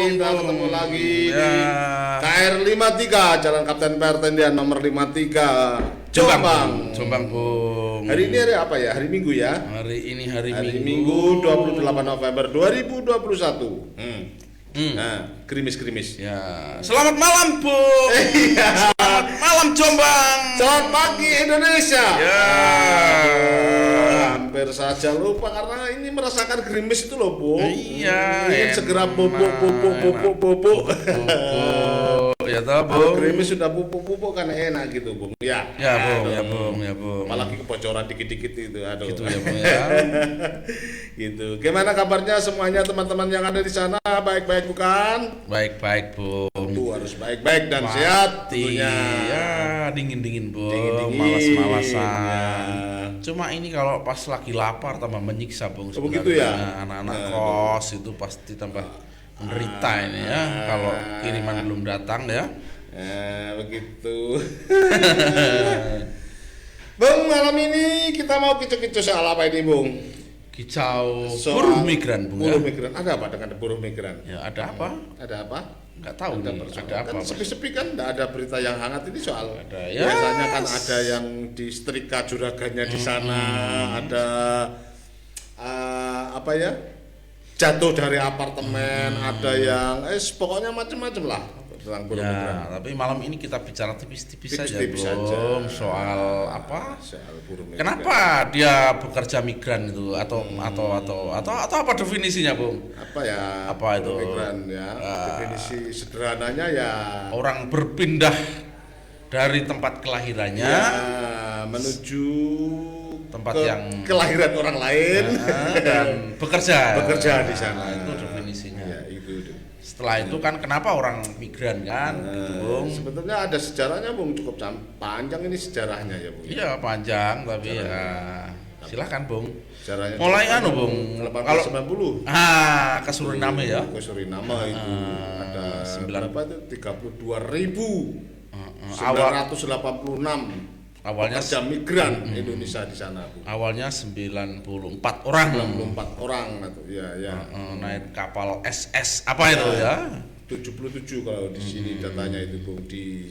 kita ketemu lagi Ya. di KR 53 Jalan Kapten Pertendian nomor 53 Jombang. Jombang, Bung. Hari ini hari apa ya? Hari Minggu ya? Hari ini hari Minggu 28 November 2021. Nah, gerimis-gerimis. Ya, selamat malam, Bung. Selamat malam Jombang. Selamat pagi Indonesia. Ya. Hampir saja lupa karena ini merasakan gerimis itu loh, Bu. Iya. Ingin segera pupuk. Ya toh, Kalau Bung. gerimis sudah pupuk kan enak gitu, Bung. Ya. Ya, Bung. Apalagi kebocoran dikit-dikit itu, aduh. Gitu ya, Bung ya. Gitu. Gimana kabarnya semuanya teman-teman yang ada di sana? Baik-baik bukan? Baik-baik, Bung. Tentu harus baik-baik dan sehat tentunya. Ya, dingin-dingin, Bung. Dingin-dingin. Malas-malasan. Ya. Cuma ini kalau pas lagi lapar tambah menyiksa, Bung. Oh, begitu ya? Anak-anak kos itu pasti tambah menderita ini ya. Kalau kiriman belum datang ya. Begitu. Bung, malam ini kita mau kicau-kicau soal apa ini, Bung? Kicau Soal buruh migran, Bung ya. Buruh migran. Ada apa dengan buruh migran? Ya, ada apa? Ada apa? Enggak tahu nih, ada apa? Kan sepi-sepi kan, enggak ada berita yang hangat ini soal. Ada, ya. Biasanya kan ada yang disetrika juragannya di sana, ada apa ya? Jatuh dari apartemen, ada yang pokoknya macam-macam lah tentang buruh migran. Ya, tapi malam ini kita bicara tipis-tipis saja, Tipis-tipis Bung. saja. Soal apa? Soal buruh migran. Kenapa dia bekerja migran itu atau apa definisinya, Bung? Apa ya? Apa itu? Buruh migran ya. Definisi sederhananya ya Orang berpindah dari tempat kelahirannya ya menuju tempat yang kelahiran orang lain dan bekerja di sana. Itu definisinya. Ya, itu. Setelah itu kan kenapa orang migran kan, gitu, Bung? Sebetulnya ada sejarahnya, Bung, cukup panjang ini sejarahnya ya, Bung. Iya, panjang tapi ya silahkan, Bung. Sejarahnya Mulai anu, Bung. Kalau 1890. ke Suriname ya. Ke Suriname itu ada berapa itu 32.986 Awalnya pekerja migran Indonesia di sana, Bu. Awalnya 94 orang. 94 orang atau ya. Naik kapal SS apa itu ya? 77 kalau di sini datanya itu, Bung, di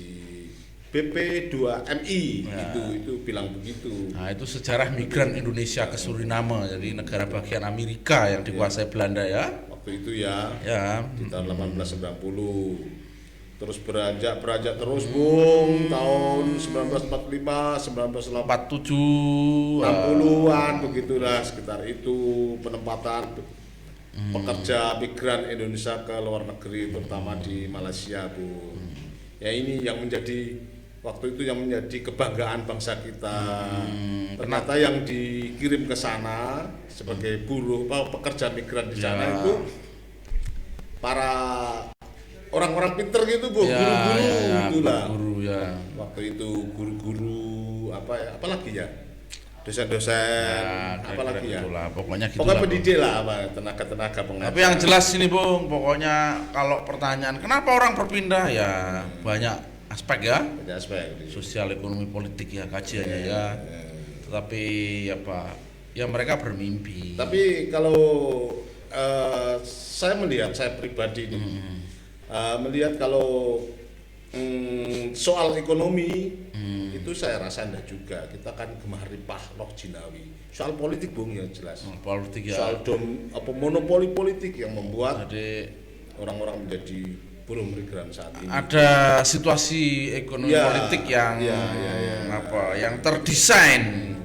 BP2MI itu bilang begitu. Nah, itu sejarah migran Indonesia ke Suriname, jadi negara bagian Amerika yang dikuasai Belanda ya. Waktu itu ya. Ya. Di tahun 1890. Terus beranjak terus, Bung, tahun 1945, 1947, 60-an begitulah sekitar itu penempatan pekerja migran Indonesia ke luar negeri terutama di Malaysia, Bu. Ya ini yang menjadi waktu itu yang menjadi kebanggaan bangsa kita. Ternyata yang dikirim ke sana sebagai buruh pekerja migran di sana itu para orang-orang pinter gitu, Bu, guru-guru itulah. Guru ya. Waktu itu guru-guru apalagi ya? Dosen-dosen, apalagi ya? Gitulah, pokoknya pendidik lah, tenaga-tenaga pengajar. Tapi yang jelas ini, Bung, pokoknya kalau pertanyaan kenapa orang berpindah ya banyak aspek ya. Banyak aspek. Sosial, ekonomi, politik ya kajiannya ya. Tetapi apa? Ya mereka bermimpi. Tapi kalau saya pribadi ini melihat kalau soal ekonomi itu saya rasa enggak juga. Kita kan gemar ripah loh jinawi. Soal politik, Bung, ya jelas. Politik ya. Soal monopoli politik yang membuat Jadi orang-orang menjadi buruh migran saat ini. ada situasi ekonomi politik yang yang terdesain.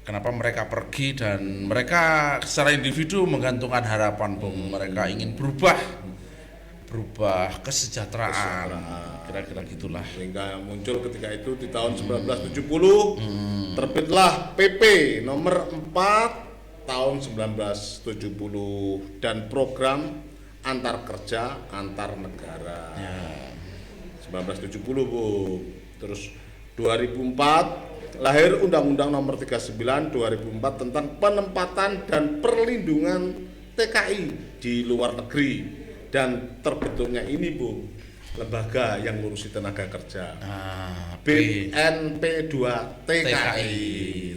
Kenapa mereka pergi dan mereka secara individu menggantungkan harapan, Bung. Mereka ingin berubah kesejahteraan. Kira-kira gitulah. Sehingga muncul ketika itu di tahun 1970 terbitlah PP nomor 4 tahun 1970 dan program antar kerja antar negara. 1970, Bu. Terus 2004 lahir Undang-Undang Nomor 39 2004 tentang penempatan dan perlindungan TKI di luar negeri. Dan terbentuknya ini, Bu, lembaga yang ngurusi tenaga kerja. BNP2 TKI.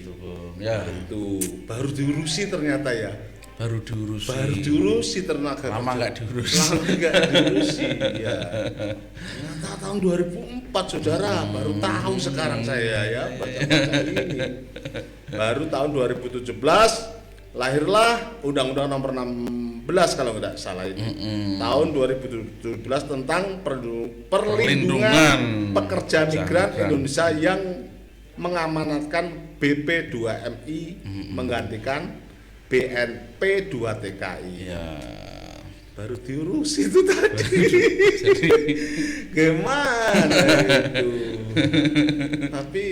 Itu, Bung. Ya. Itu baru diurusi ternyata ya. baru diurusi. Baru diurusi tenaga Lama kerja. nggak diurusi. Lama nggak diurusi. Ya. Ternyata tahun 2004 saudara, baru tahu sekarang saya ya baca-baca ini. Baru tahun 2017 lahirlah Undang-Undang Nomor 16 kalau nggak salah itu. Tahun 2017 tentang perlindungan pekerja migran Indonesia yang mengamanatkan BP2MI menggantikan BNP2TKI. Ya. Baru diurus itu tadi. Gimana itu? Tapi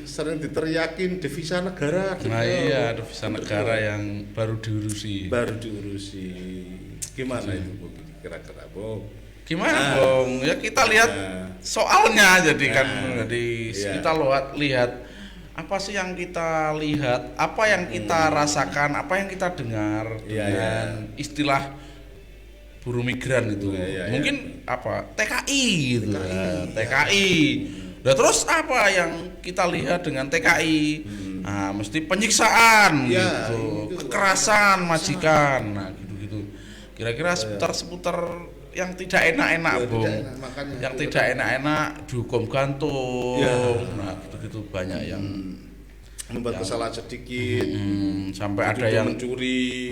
sering diteriakin devisa negara. Nah iya, devisa negara yang baru diurusi. Baru diurusi. Gimana itu Bu? Kira-kira Bu? Gimana Bung? Ya kita lihat soalnya jadi kan, jadi kita lihat apa sih yang kita lihat, apa yang kita rasakan, apa yang kita dengar dengan istilah buruh migran itu. Mungkin apa TKI gitu. TKI. Nah, terus apa yang kita lihat dengan TKI? Nah, mesti penyiksaan gitu, kekerasan majikan. Nah, gitu-gitu. Kira-kira seputar yang tidak enak-enak, Bung. Yang tidak enak-enak dihukum gantung. Nah, gitu banyak yang membuat kesalahan sedikit, sampai ada yang mencuri,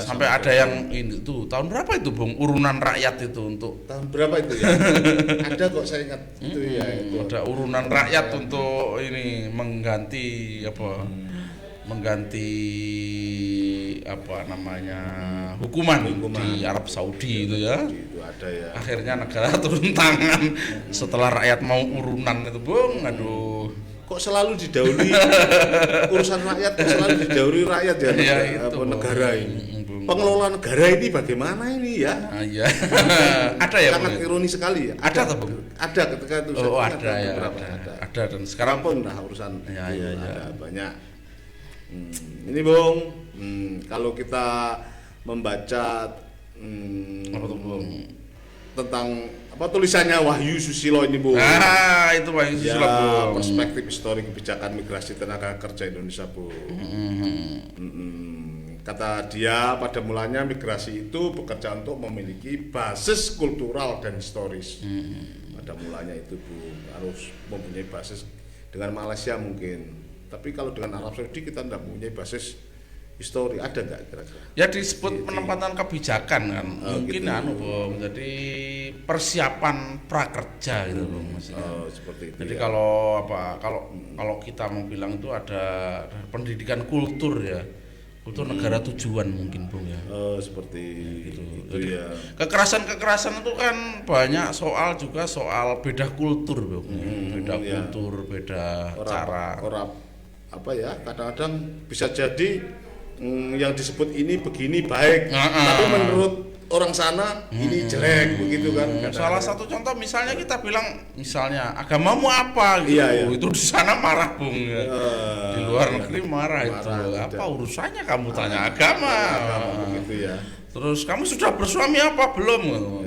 sampai ada yang ini tuh tahun berapa itu, Bung? Urunan rakyat itu untuk tahun berapa itu ya? Ada kok saya ingat itu ya. Itu. Ada urunan rakyat untuk ini mengganti apa namanya hukuman di Arab Saudi itu ya. Itu ada ya. Akhirnya negara turun tangan setelah rakyat mau urunan itu, Bung. Aduh. Kok selalu didahului urusan rakyat, kok selalu didahului rakyat ya, negara ini. Pengelola negara ini bagaimana ini ya? Iya. Ada ya, sangat ironis sekali ya. Ada tuh, Bung? Ada ketika itu. Ada ya. Ada dan sekarang pun urusan ada banyak. Ini Bung, kalau kita membaca apa tuh, Bung? Tentang tulisannya Wahyu Susilo ini Bu. Itu Wahyu Susilo, Bu. Perspektif histori kebijakan migrasi tenaga kerja Indonesia, Bu. Kata dia pada mulanya migrasi itu bekerja untuk memiliki basis kultural dan historis. Pada mulanya itu Bu harus mempunyai basis dengan Malaysia mungkin. Tapi kalau dengan Arab Saudi kita tidak mempunyai basis histori, ada nggak kira-kira? Ya disebut penempatan kebijakan kan, mungkin gitu. Bung. Jadi persiapan prakerja gitu, Bung, maksudnya. Seperti itu. Jadi ya. kalau kita mau bilang itu ada pendidikan kultur ya, kultur negara tujuan mungkin, Bung ya. Seperti gitu. Jadi, ya. Kekerasan itu kan banyak juga soal beda kultur, Bung. Beda kultur, beda cara. Kadang-kadang bisa jadi yang disebut ini begini baik, tapi menurut orang sana ini jelek begitu kan. Salah satu contoh misalnya kita bilang agamamu apa gitu, itu di sana marah, Bung. Di luar negeri marah itu. Apa urusannya kamu tanya agama begitu ya. Terus kamu sudah bersuami apa belum?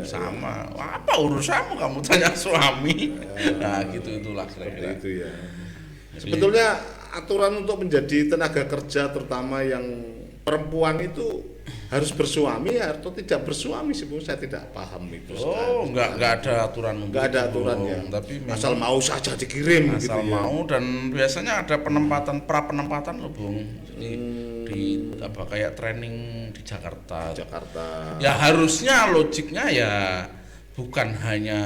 Sama. Apa urusanmu kamu tanya suami? Nah itulah kira-kira. Itu ya. Sebetulnya aturan untuk menjadi tenaga kerja terutama yang perempuan itu harus bersuami atau tidak bersuami sih Bu, saya tidak paham itu. Enggak ada aturan untuk enggak ada aturannya. Tapi asal mau saja dikirim asal gitu mau ya. Dan biasanya ada penempatan loh, Bung. Di kayak training di Jakarta. Ya harusnya logiknya ya bukan hanya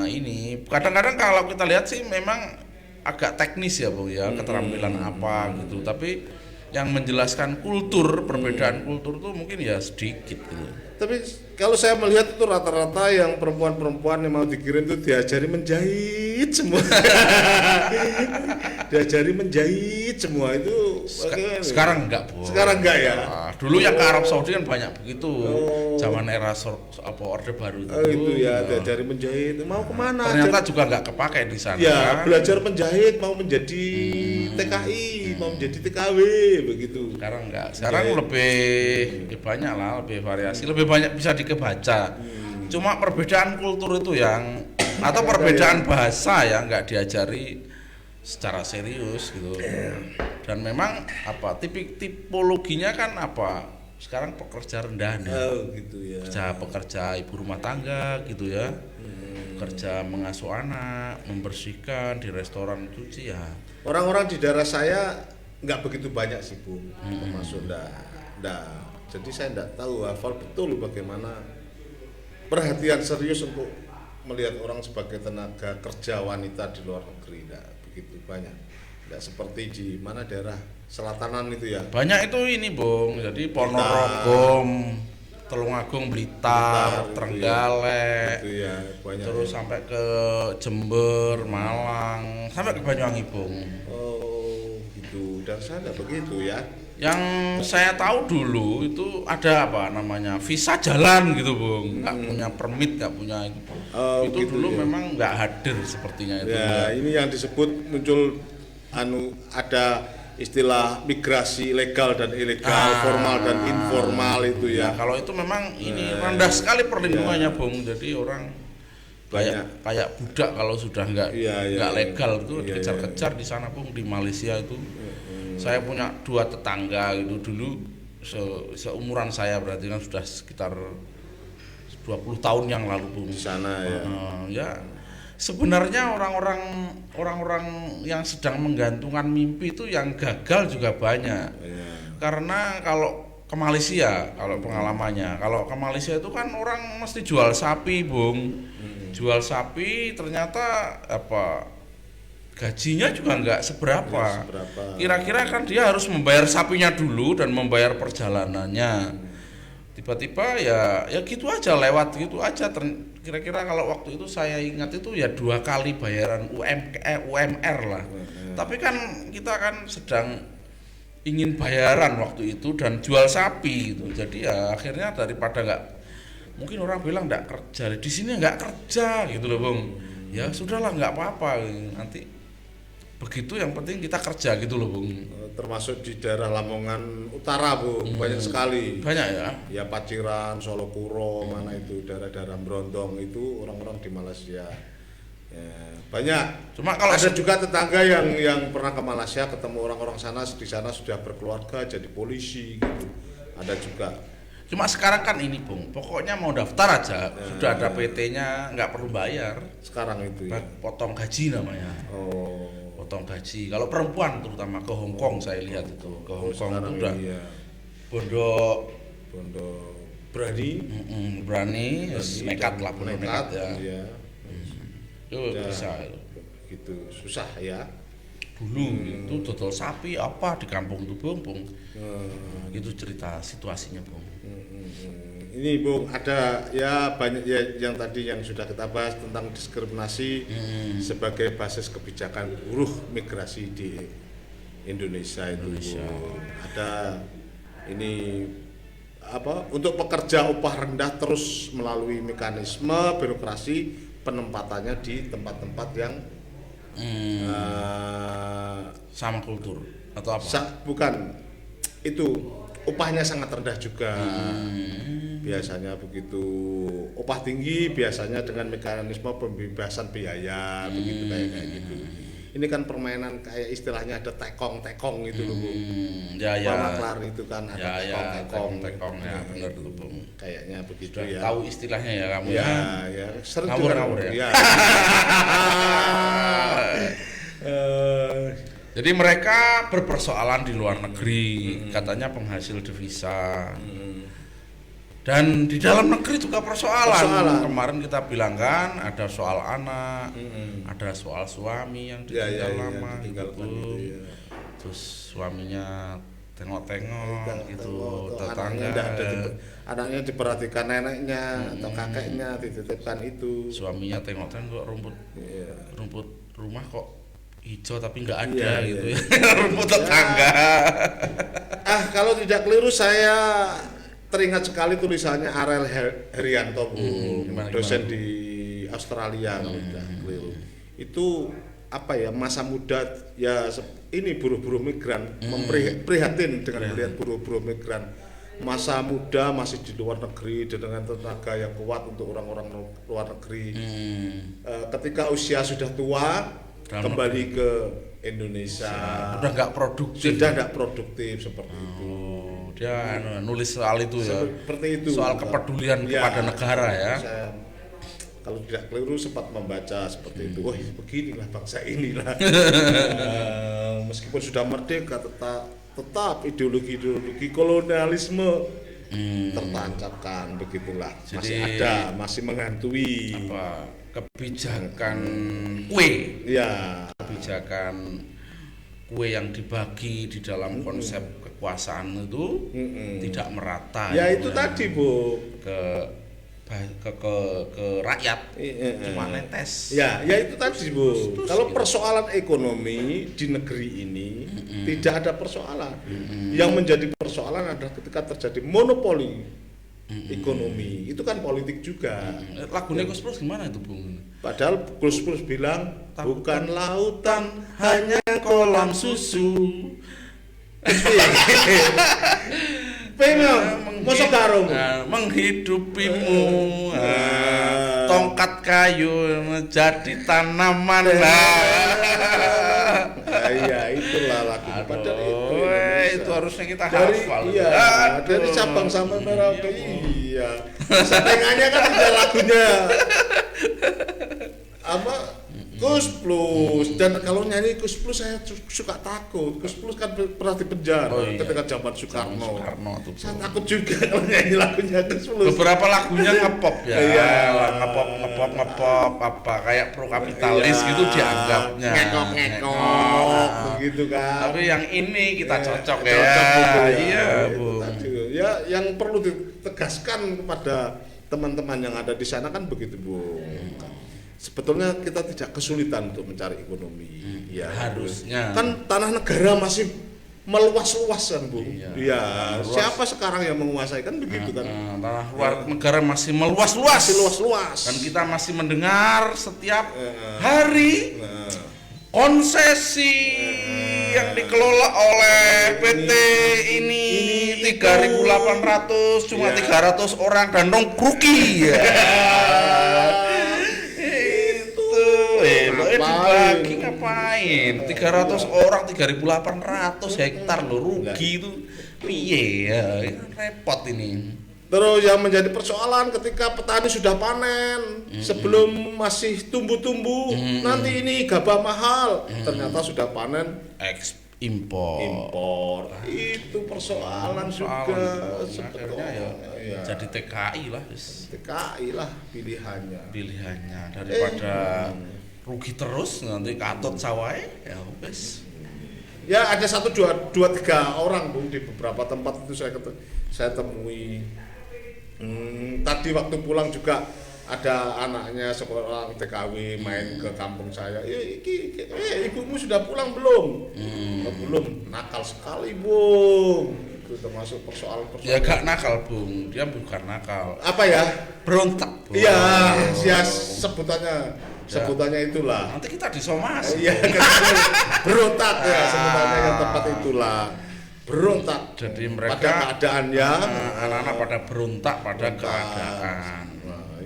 ini. Kadang-kadang kalau kita lihat sih memang agak teknis ya, Bung ya, keterampilan apa gitu. Tapi yang menjelaskan perbedaan kultur tuh mungkin ya sedikit gitu. Tapi kalau saya melihat itu rata-rata yang perempuan yang mau dikirim itu diajari menjahit semua. Diajari menjahit semua itu. Sekarang enggak, Bu. Sekarang enggak ya. Dulu yang ke Arab Saudi kan banyak begitu. Zaman era Orde Baru itu. Itu ya, diajari menjahit. Mau kemana? Ternyata juga enggak kepakai di sana. Ya, belajar menjahit mau menjadi TKI, mau menjadi TKW begitu. Sekarang enggak. Sekarang lebih banyak lah, lebih variasi, lebih banyak bisa dikebaca. Cuma perbedaan kultur itu atau perbedaan bahasa yang nggak diajari secara serius gitu. Dan memang tipologinya kan sekarang pekerja rendahan ya. Oh gitu ya. Pekerja ibu rumah tangga gitu ya. Kerja mengasuh anak, membersihkan di restoran, cuci ya. Orang-orang di daerah saya nggak begitu banyak sih Bu, termasuk ndak. Jadi saya nggak tahu hafal betul bagaimana perhatian serius untuk melihat orang sebagai tenaga kerja wanita di luar negeri, nggak begitu banyak. Nggak seperti di mana daerah selatanan itu ya. Banyak itu ini Bung, jadi Ponorogo, Tulungagung, Blitar, Trenggalek, Itu ya, banyak. terus sampai ke Jember, Malang, sampai ke Banyuwangi Bung. Oh gitu, dan saya nggak begitu ya. Yang saya tahu dulu itu ada apa namanya visa jalan gitu Bung, nggak punya permit, nggak punya Oh, itu gitu dulu ya. memang nggak hadir sepertinya itu. Ya, ini yang disebut muncul ada istilah migrasi legal dan ilegal, formal dan informal itu Ya, ya. kalau itu memang ini rendah sekali perlindungannya Bung, jadi orang kayak budak kalau sudah nggak legal itu dikejar-kejar di sana Bung, di Malaysia itu. Saya punya 2 tetangga gitu dulu seumuran saya, berarti kan sudah sekitar 20 tahun yang lalu Bung. Di sana ya. Ya sebenarnya orang-orang yang sedang menggantungkan mimpi itu yang gagal juga banyak. Karena kalau ke Malaysia, kalau pengalamannya, kalau ke Malaysia itu kan orang mesti jual sapi Bung. Jual sapi ternyata gajinya juga nggak seberapa. Kira-kira kan dia harus membayar sapinya dulu dan membayar perjalanannya. Tiba-tiba ya gitu aja, lewat gitu aja. Kira-kira kalau waktu itu saya ingat itu ya 2 kali bayaran UMR lah. Tapi kan kita kan sedang ingin bayaran waktu itu dan jual sapi gitu. Jadi ya akhirnya daripada nggak, mungkin orang bilang nggak kerja di sini, nggak kerja gitu loh Bung. Ya sudahlah, nggak apa-apa, nanti begitu, yang penting kita kerja gitu loh Bung. Termasuk di daerah Lamongan Utara Bu, banyak sekali. Banyak ya. Ya Paciran, Solokuro, mana itu daerah-daerah Brondong itu orang-orang di Malaysia. Ya, banyak. Cuma kalau ada juga tetangga yang pernah ke Malaysia, ketemu orang-orang sana, di sana sudah berkeluarga jadi polisi gitu. Ada juga. Cuma sekarang kan ini Bung, pokoknya mau daftar aja, sudah ada PT-nya, nggak perlu bayar. Sekarang itu ya. Potong gaji namanya. Potong gaji. Kalau perempuan terutama ke Hong Kong saya lihat itu, ke Hong Kong itu udah bondo berani, nekat lah, bondo nekat ya. Iya. Itu bisa itu. Gitu, susah ya. Dulu itu total sapi apa di kampung itu Bung. Itu cerita situasinya Bung. Ini Bung, ada ya banyak ya yang tadi yang sudah kita bahas tentang diskriminasi sebagai basis kebijakan buruh migrasi di Indonesia itu. Bung. Ada ini untuk pekerja upah rendah terus melalui mekanisme birokrasi penempatannya di tempat-tempat yang sama kultur atau apa? Bukan, itu upahnya sangat rendah juga. Biasanya begitu, upah tinggi biasanya dengan mekanisme pembebasan biaya, begitu kayak gitu. Ini kan permainan kayak istilahnya ada tekong itu loh Bung. Maklar itu kan ada tekong ya benar itu Bung. Kayaknya begitu. Sudah ya. Tahu istilahnya ya kamu ya. Ya, sering ngawur ya. Jadi mereka berpersoalan di luar negeri, katanya penghasil devisa. Dan di dalam negeri juga persoalan. Kemarin kita bilang kan ada soal anak, ada soal suami yang ditinggal lama gitu. Terus suaminya tengok-tengok gitu, tetangga. Anaknya diperhatikan neneknya atau kakeknya, dititipkan itu. Suaminya tengok-tengok rumput rumah kok hijau tapi nggak ada gitu ya. Rumput tetangga. Kalau tidak keliru saya teringat sekali tulisannya Arel Herianto, dosen di Australia, keliru. Itu masa muda ya ini buruh-buruh migran, prihatin dengan melihat buruh-buruh migran masa muda masih di luar negeri dengan tenaga yang kuat untuk orang-orang luar negeri. Ketika usia sudah tua kembali ke Indonesia sudah nggak produktif seperti itu. dia nulis soal itu ya. Seperti itu. Soal kepedulian kepada negara ya. Saya, kalau tidak keliru sempat membaca seperti itu. Wah, beginilah bangsa inilah. Meskipun sudah merdeka tetap ideologi kolonialisme tertancapkan, begitulah. Masih ada, masih menghantui kebijakan kue. Ya, kebijakan kue yang dibagi di dalam konsep kekuasaan itu tidak merata. Ya itu tadi, Bu. Ke rakyat cuma netes. Ya itu tadi, Bu. Kalau persoalan ekonomi di negeri ini tidak ada persoalan. Yang menjadi persoalan adalah ketika terjadi monopoli ekonomi. Itu kan politik juga. Lagunya Gus Plus gimana itu, Bung? Padahal Gus Plus bilang bukan lautan, hanya kolam susu. Pengen mosok garung menghidupimu, tongkat kayu menjadi tanaman. Iya, itulah lagu. Padahal itu harusnya kita hafal. Iya, dari Sabang sampai Merauke. Iya. Setengahnya kan ada lagunya. Apa? Gus Plus. Dan kalau nyanyi Gus Plus saya suka takut. Gus Plus kan pernah dipenjara ketika zaman Soekarno. Saya takut juga kalau nyanyi lagunya Gus Plus. Beberapa lagunya ngepop ya. Iya, ngepop apa kayak pro kapitalis gitu dianggapnya. Ngekok begitu kan. Tapi yang ini kita cocok ya. Iya, Bu. Ya, yang perlu ditegaskan kepada teman-teman yang ada di sana kan begitu, Bu. Sebetulnya kita tidak kesulitan untuk mencari ekonomi, ya harusnya. Kan tanah negara masih meluas-luas kan, Bu. Iya. Siapa sekarang yang menguasai kan begitu kan? Tanah luar negara masih meluas-luas. Dan kita masih mendengar setiap hari konsesi yang dikelola oleh PT ini 3.800 cuma 300 orang dan rugi ya. Dibagi ngapain? 300 orang 3.800 hektar lo rugi itu piye ya, repot ini. Terus yang menjadi persoalan ketika petani sudah panen sebelum masih tumbuh-tumbuh nanti ini gabah mahal ternyata sudah panen impor itu persoalan juga sebetulnya ya. Jadi TKI lah pilihannya daripada rugi terus nanti katut sawai ya wes. Ya ada 1, 2, 3 orang, Bu, di beberapa tempat itu saya temui. Tadi waktu pulang juga ada anaknya seorang TKW main ke kampung saya. Ibumu sudah pulang belum? Belum. Nakal sekali, Bung. Itu termasuk persoalan. Ya gak nakal, Bung. Dia bukan nakal. Apa ya? Berontak. Iya, sebutannya itulah. Nanti kita disomasi. Iya, berontak ya sebutannya yang tepat itulah. Berontak. Jadi mereka pada keadaannya anak-anak pada berontak pada keadaan.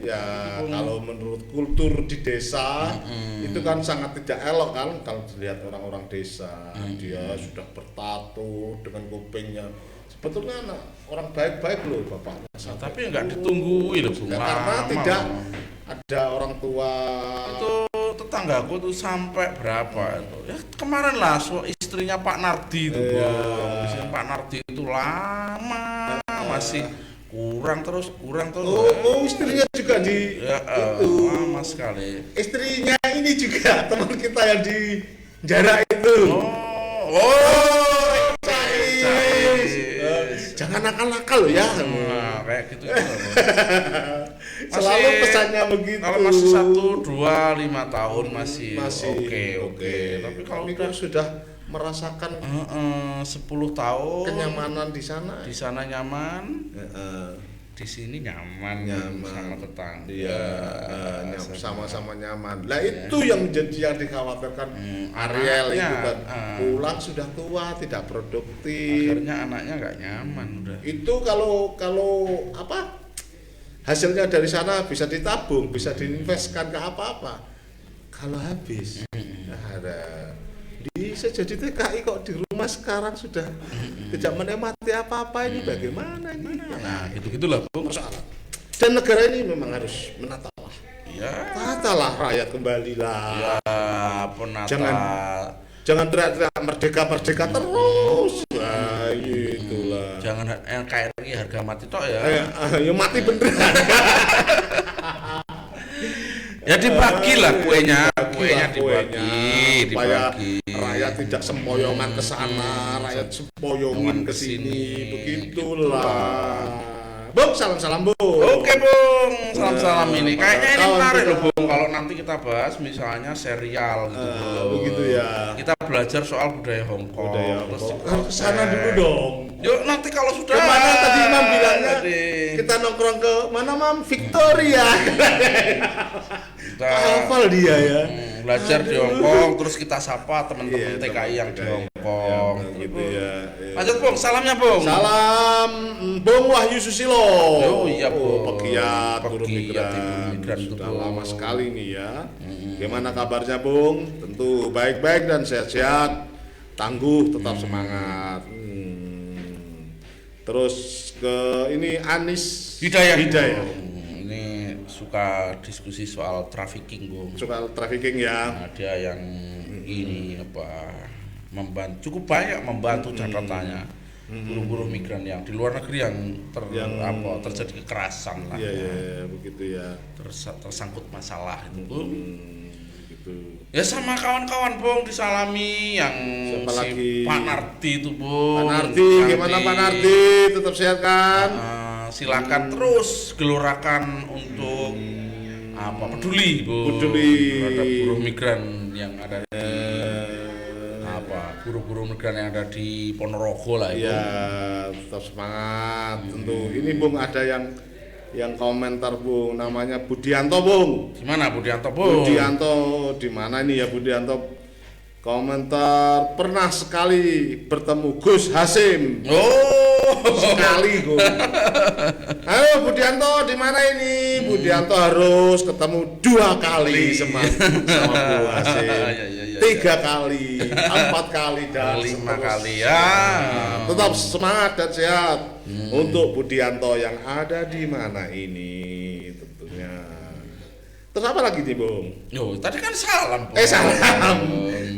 Ya, kalau menurut kultur di desa itu kan sangat tidak elok kan kalau dilihat orang-orang desa. Dia sudah bertato dengan kupingnya. Sebetulnya orang baik-baik loh bapaknya. Tapi enggak ditungguin loh, karena tidak ada orang tua. Itu tetanggaku tuh sampai berapa itu? Ya kemarin lah istrinya Pak Nardi itu, Bang. Pak Nardi itu lama masih kurang terus. Istrinya juga di itu lama sekali. Istrinya ini juga teman kita yang di jarak itu. Jangan nakal-nakal ya. Kayak gitu. Selalu pesannya begitu. Kalau masih 1, 2, 5 tahun masih oke. Tapi kalau udah sudah merasakan 10 tahun kenyamanan di sana. Di sana nyaman. Di sini nyaman sama tetangga. Iya, sama-sama nyaman. Lah itu yang menjadi yang dikhawatirkan Ariel itu kan. Pulang sudah tua, tidak produktif. Akhirnya anaknya nggak nyaman udah. Itu kalau apa? Hasilnya dari sana bisa ditabung, bisa diinvestkan ke apa-apa. Kalau habis, ada bisa jadi TKI kok di rumah sekarang sudah tidak menikmati apa-apa ini bagaimana ini? Nah, gitu-gitulah, Bung. Masalah. Dan negara ini memang harus menata lah. Ya. Tatalah rakyat kembali lah. Ya, penata. Jangan teriak-teriak merdeka terus. Nah, itulah. Jangan NKRI harga mati tok ya. Ya mati beneran. Ya dibagilah kuenya supaya dibagi. Rakyat tidak sempoyongan ke sana, rakyat sempoyongin ke sini, begitulah. Bung, salam-salam, Bung. Oke, Bung. Salam-salam ini. Kayaknya ini menarik loh, Bung. Kalau nanti kita bahas misalnya serial gitu, Bung. Begitu ya. Kita belajar soal budaya Hongkong. Terus ke sana dulu dong. Yuk nanti kalau sudah kemana tadi Imam bilangnya? Kita nongkrong ke mana, Mam? Victoria. Kita hafal dia ya. Belajar di Hongkong, terus kita sapa teman-teman TKI yang di Hongkong. Gitu ya. Lanjut, Bung. Salamnya, Bung. Salam Bung Wahyu Susilo. Oh iya, Bung. Pegiat buruh migran sudah lama sekali nih ya. Gimana kabarnya, Bung? Tentu baik-baik dan sehat-sehat. Tangguh, tetap semangat. Terus ke ini Anis Hidayah. Ini suka diskusi soal trafficking, Bung. Suka trafficking ya. Nah, dia yang ini membantu cukup banyak membantu catatannya buruh-buruh migran yang di luar negeri yang terjadi kekerasan lah. Iya, begitu ya. Tersangkut masalah itu, Bung. Gitu. Ya sama kawan-kawan, Bung, disalami yang siapa si lagi? Pak Nardi itu, Bung. Pak Nardi, gimana Pak Nardi? Tetap sehat kan? Silakan terus gelorakan untuk peduli, Bung, terhadap buruh migran yang ada di buruh-buruh migran yang ada di Ponorogo lah itu. Ya, tetap semangat. Tentu ini, Bung, ada yang komentar, Bung, namanya Budianto, Bung. Gimana Budianto, Bung? Budianto di mana ini ya Budianto? Komentar, pernah sekali bertemu Gus Hasim. Sekali, Gus. Ayo Budianto, di mana ini? Budianto harus ketemu 2 kali sama Gus Hasim. 3 kali, 4 kali dan 5 kali ya. Tetap semangat dan sehat untuk Budianto yang ada di mana ini tentunya. Terus apa lagi nih, Bung? Yo, tadi kan salam, Bung. Salam.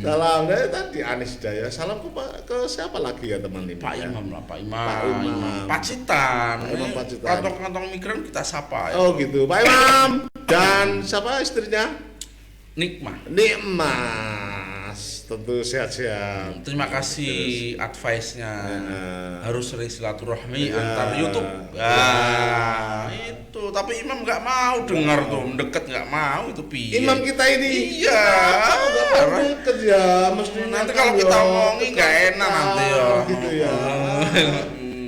Salam. Tadi Anis Hidayah. Salam ke siapa lagi ya, teman ini? Pak ya? Imam lah, Pak Imam. Pacitan. Pacitan. Kantong-kantong migran kita sapa ya. Oh gitu, Pak Imam. Dan siapa istrinya? Nikmas. Tentu sehat-sehat. Terima kasih advice-nya. Harus sering silaturahmi antar YouTube. Itu. Tapi Imam nggak mau dengar tuh, mendekat nggak mau itu piye. Imam kita ini. Iya. Nggak mau deket ya. Mesti Nanti kalau kita omongin nggak enak nanti ya. Gitu ya.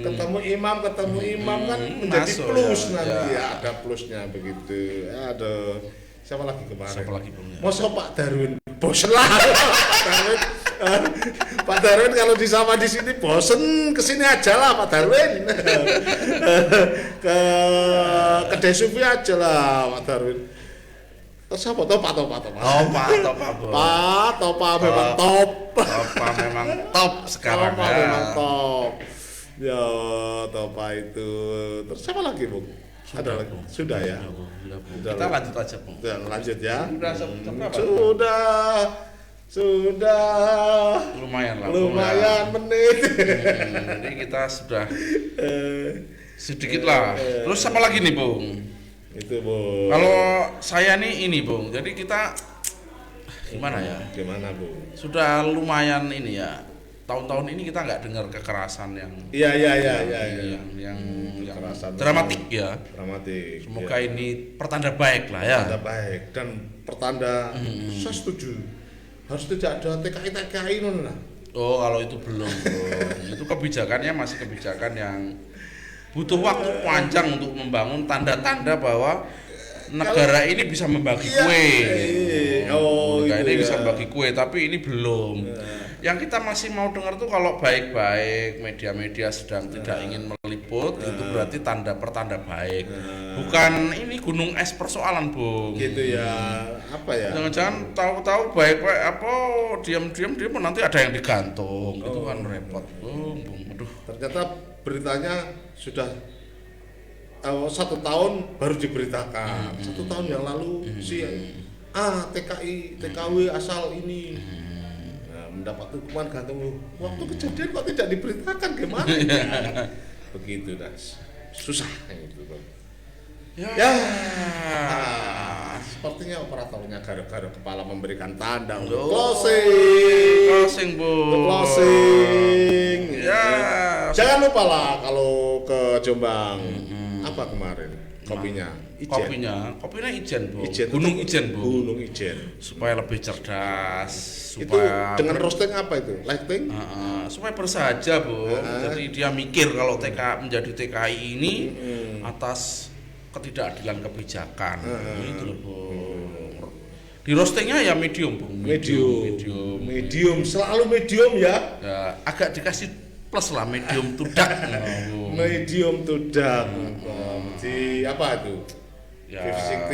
Ketemu imam kan menjadi Masuk, plus ya, nanti ya. Ada plusnya begitu. Ada siapa lagi kemarin? Siapa lagi, Bung? Masa Pak Darwin bosen lah. Pak Darwin kalau disama di sini bosen, kesini aja lah Pak Darwin. ke Desufi aja lah Pak Darwin. Terus apa Topa. Topa Memang top. Topa memang top sekarang. Topa memang top. Ya Topa itu. Terus siapa lagi, Bung? Ada lagi? Sudah ya. Kita lanjut aja, Bung. Lanjut ya. Sudah Sudah. Lumayan menit. Jadi kita sudah sedikit lah. Terus apa lagi nih, Bung? Itu, Bung. Kalau saya nih ini, Bung. Jadi kita gimana ya? Gimana, Bung? Sudah lumayan ini ya. Tahun-tahun ini kita nggak dengar kekerasan yang yang kekerasan dramatik ya. Dramatik. Semoga ini pertanda baik lah ya. Pertanda baik dan pertanda saya setuju. Harus tidak ada TKI lah. Oh, kalau itu belum, Bung. Itu kebijakannya masih kebijakan yang butuh waktu panjang untuk membangun tanda-tanda bahwa negara ini bisa membagi kue. Ini bisa membagi kue, tapi ini belum. Yang kita masih mau dengar tuh kalau baik-baik media-media sedang tidak ingin keriput itu berarti pertanda baik. Bukan ini gunung es persoalan, Bung. Gitu ya. Apa ya? Jangan-jangan tahu-tahu baik apa diam-diam dia nanti ada yang digantung. Itu kan repot, Bung. Aduh. Ternyata beritanya sudah 1 tahun baru diberitakan. 1 tahun yang lalu si TKW asal ini mendapat hukuman gantung. Waktu kejadian kok tidak diberitakan, gimana ya? Begitu dah, susah itu, Bang. Ya. Sepertinya operatornya garuk-garuk kepala memberikan tanda untuk closing, Bu. Closing. Ya. Jangan lupa lah kalau ke Jombang. Apa kemarin? Kopinya Ijen, Bu. Gunung Ijen. Supaya lebih cerdas, itu dengan roasting apa itu? Lighting? Supaya bersahaja, Bu. Jadi dia mikir kalau menjadi TKI ini atas ketidakadilan kebijakan. Itu loh, Bu. Di roastingnya ya medium, Bu. Medium, selalu medium ya. Agak dikasih plus lah, medium to dark. Medium to dark. Di apa itu? Ya, V60.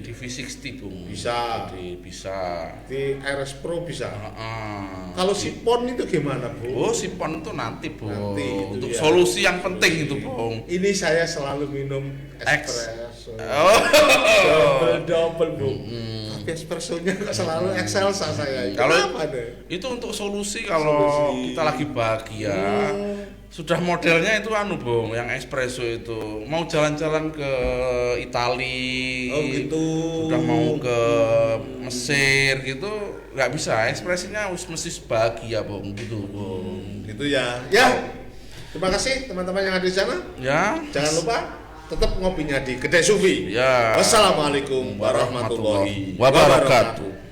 di V60, Bung. Bisa. Di RS Pro bisa. Kalau sipon itu gimana, Bu? Oh, sipon itu nanti, Bu. Untuk ya. Solusi yang penting itu, Bung. Ini saya selalu minum espresso. Double, Bu. Tapi espressonya kok selalu excelsa saya. Kalau kenapa deh? Itu untuk solusi kalau kita lagi bahagia. Sudah modelnya itu Bung, yang espresso itu. Mau jalan-jalan ke Itali. Oh gitu. Sudah mau ke Mesir gitu, nggak bisa. Ekspresinya mesti bahagia, Bung, gitu, Bung. Gitu ya. Ya. Terima kasih teman-teman yang ada di sana. Ya. Jangan lupa tetap ngopinya di Kedai Sufi. Ya. Wassalamualaikum warahmatullahi wabarakatuh.